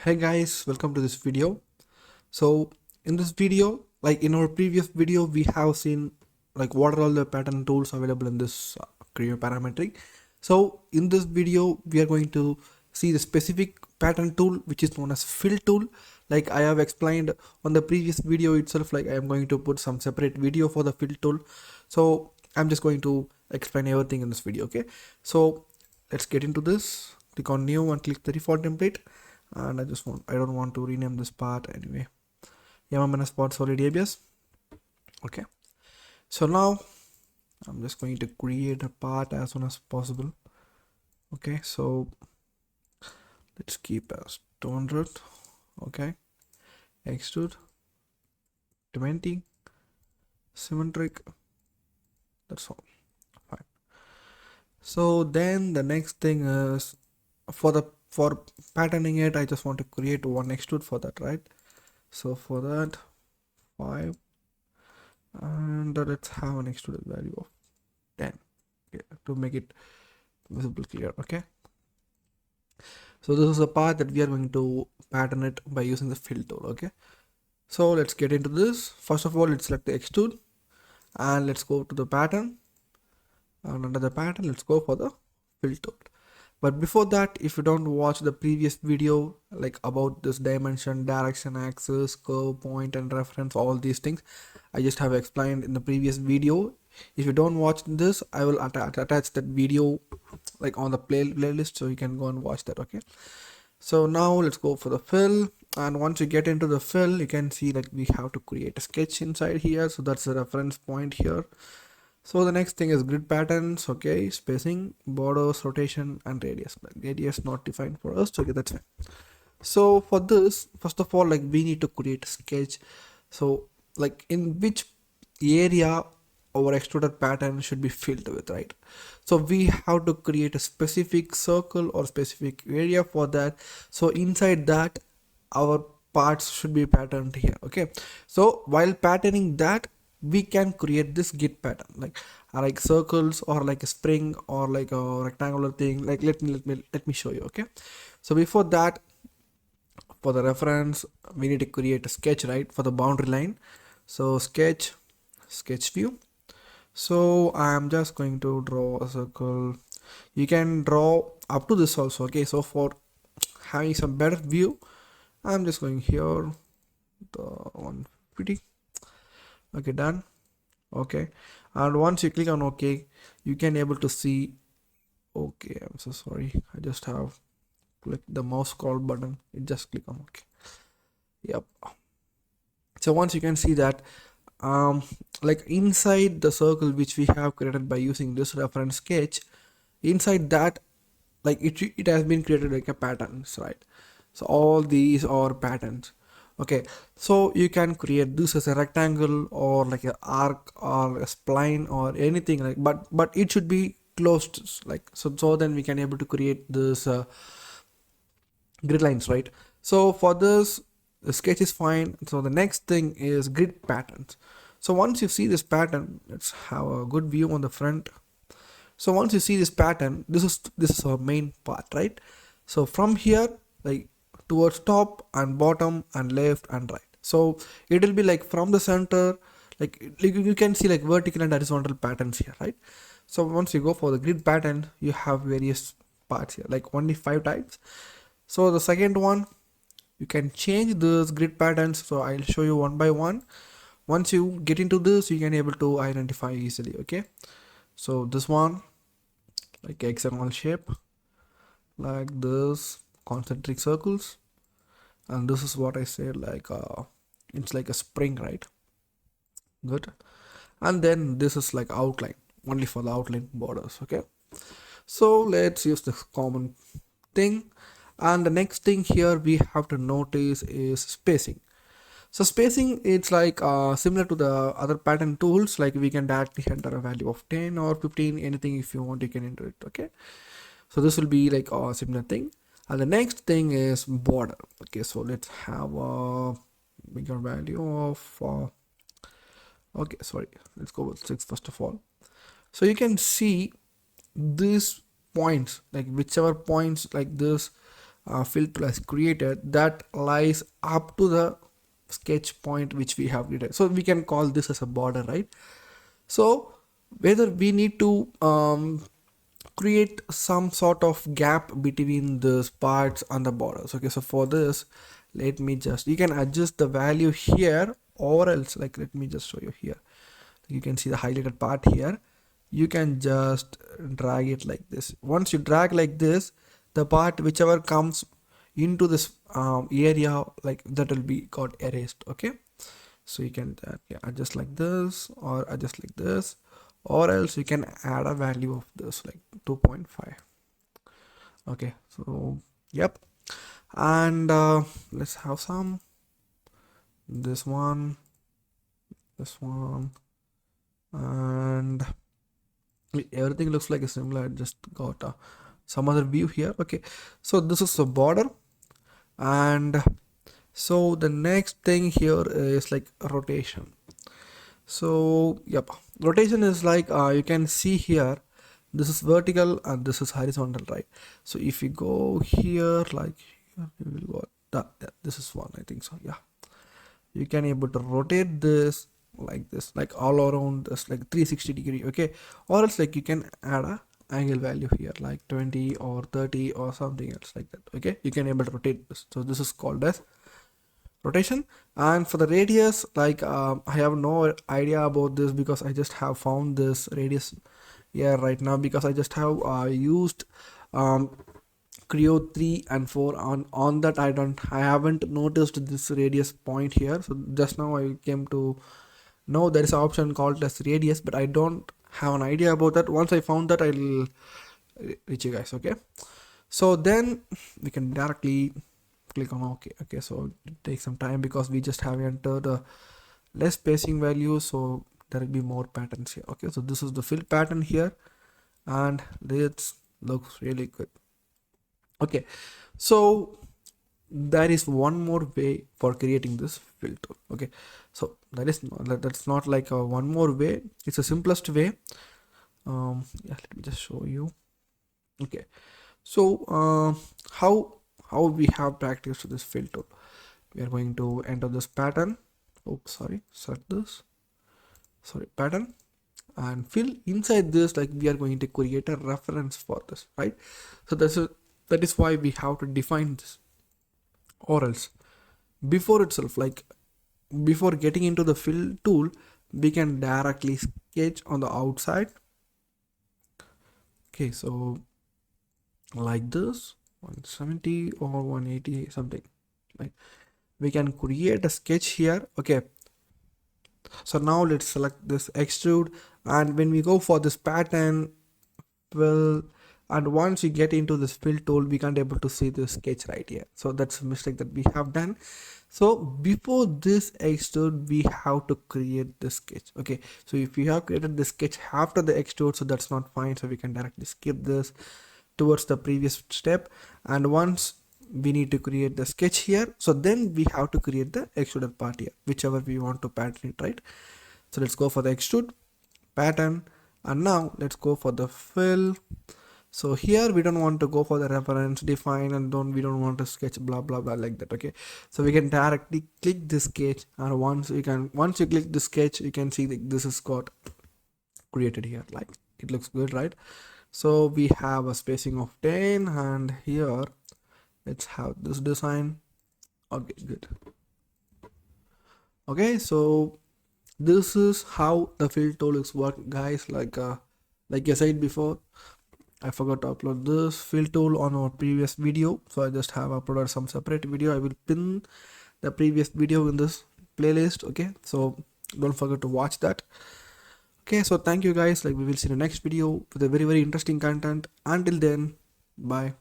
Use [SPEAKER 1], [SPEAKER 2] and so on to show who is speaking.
[SPEAKER 1] Hey guys, welcome to this video. So in this video, like in our previous video, we have seen like what are all the pattern tools available in this Creo parametric. So in this video, we are going to see the specific pattern tool which is known as fill tool. Like I have explained on the previous video itself, like I am going to put some separate video for the fill tool. So I'm just going to explain everything in this video. Okay, so let's get into this. Click on new and click the default template. And I don't want to rename this part anyway. MMNS part solid ABS. Okay, so now I'm just going to create a part as soon as possible. Okay, so let's keep as 200. Okay, extrude 20 symmetric. That's all. Fine. So then the next thing is for patterning it, I just want to create one extrude for that, right? So for that 5, and let's have an extruded value of 10, okay, to make it visible clear. Okay, so this is a part that we are going to pattern it by using the fill tool. Okay, so let's get into this. First of all, let's select the extrude and let's go to the pattern, and under the pattern let's go for the fill tool. But before that, if you don't watch the previous video like about this dimension, direction, axis, curve, point and reference, all these things I just have explained in the previous video. If you don't watch this, I will attach that video like on the playlist, so you can go and watch that. Okay, so now let's go for the fill, and once you get into the fill, you can see that we have to create a sketch inside here. So that's the reference point here. So the next thing is grid patterns. Okay, spacing, borders, rotation and radius. Radius not defined for us, okay, that's fine. So for this, first of all, like we need to create a sketch. So like in which area our extruded pattern should be filled with, right? So we have to create a specific circle or specific area for that. So inside that, our parts should be patterned here. Okay, so while patterning that, we can create this grid pattern like circles or like a spring or like a rectangular thing. Like let me show you. Okay, so before that, for the reference, we need to create a sketch, right, for the boundary line. So sketch view. So I'm just going to draw a circle. You can draw up to this also. Okay, so for having some better view, I'm just going here, the 150. Okay, done. Okay, and once you click on OK, you can able to see. Okay, I'm so sorry, I just have clicked the mouse scroll button. You just click on OK. Yep, so once you can see that like inside the circle which we have created by using this reference sketch, inside that, like it has been created like a patterns, right? So all these are patterns. Okay, so you can create this as a rectangle or like an arc or a spline or anything, like but it should be closed, like so then we can able to create this grid lines, right? So for this, the sketch is fine. So the next thing is grid patterns. So once you see this pattern, let's have a good view on the front. So once you see this pattern, this is our main part, right? So from here, like towards top and bottom and left and right, so it will be like from the center, like you can see like vertical and horizontal patterns here, right? So once you go for the grid pattern, you have various parts here, like only 5 types. So the second one, you can change those grid patterns, so I'll show you one by one. Once you get into this, you can able to identify easily. Okay, so this one, like hexagonal shape, like this, concentric circles, and this is what I said, like it's like a spring, right? Good. And then this is like outline, only for the outline borders. Okay, so let's use this common thing. And the next thing here we have to notice is spacing. So spacing, it's like similar to the other pattern tools, like we can directly enter a value of 10 or 15, anything if you want you can enter it. Okay, so this will be like a similar thing. And the next thing is border. Okay, so let's have a bigger value of okay, sorry, let's go with 6 first of all. So you can see these points, like whichever points like this fill tool has created that lies up to the sketch point which we have created. So we can call this as a border, right? So whether we need to create some sort of gap between those parts and the borders. Okay, so for this, let me just, you can adjust the value here, or else, like, let me just show you here. You can see the highlighted part here. You can just drag it like this. Once you drag like this, the part whichever comes into this area, like that will be got erased. Okay, so you can yeah, adjust like this or adjust like this, or else you can add a value of this like 2.5. Okay, so yep. And let's have some, this one, and everything looks like a similar. I just got some other view here. Okay, so this is the border, and so the next thing here is like rotation. So yep, rotation is like you can see here, this is vertical and this is horizontal, right? So if you go here, like here, you will go that, this is one, I think so. Yeah, you can able to rotate this like this, like all around this, like 360-degree. Okay, or else like you can add a angle value here like 20 or 30 or something else like that. Okay, you can able to rotate this. So this is called as rotation. And for the radius, like I have no idea about this because I just have found this radius here right now, because I just have used Creo 3 and 4. On that I haven't noticed this radius point here. So just now I came to know there is an option called as radius, but I don't have an idea about that. Once I found that, I'll reach you guys. Okay, so then we can directly click on OK. Okay, so it takes some time because we just have entered the less spacing value, so there will be more patterns here. Okay, so this is the fill pattern here, and this looks really good. Okay, so there is one more way for creating this fill tool. Okay, so that's not like a one more way, it's the simplest way. Yeah, let me just show you. Okay, so how we have practiced this fill tool. We are going to enter this pattern. Oops, sorry, set this, sorry, pattern, and fill. Inside this, like, we are going to create a reference for this, right? So that is why we have to define this, or else before itself, like before getting into the fill tool, we can directly sketch on the outside. Okay, so like this 170 or 180 something, like we can create a sketch here. Okay, so now let's select this extrude, and when we go for this pattern, well, and once you get into this fill tool, we can't able to see the sketch right here. So that's a mistake that we have done. So before this extrude, we have to create the sketch. Okay, so if you have created the sketch after the extrude, so that's not fine, so we can directly skip this towards the previous step. And once we need to create the sketch here, so then we have to create the extruded part here, whichever we want to pattern it, right? So let's go for the extrude pattern, and now let's go for the fill. So here we don't want to go for the reference, define, and we don't want to sketch blah blah blah like that. Okay, so we can directly click the sketch, and once you click the sketch, you can see that this is got created here. Like, it looks good, right? So we have a spacing of 10, and here let's have this design. Okay, good. Okay, so this is how the fill tool is work, guys. Like I said before, I forgot to upload this fill tool on our previous video, so I just have uploaded some separate video. I will pin the previous video in this playlist. Okay, so don't forget to watch that. Okay, so thank you guys. Like, we will see in the next video with a very interesting content. Until then, bye.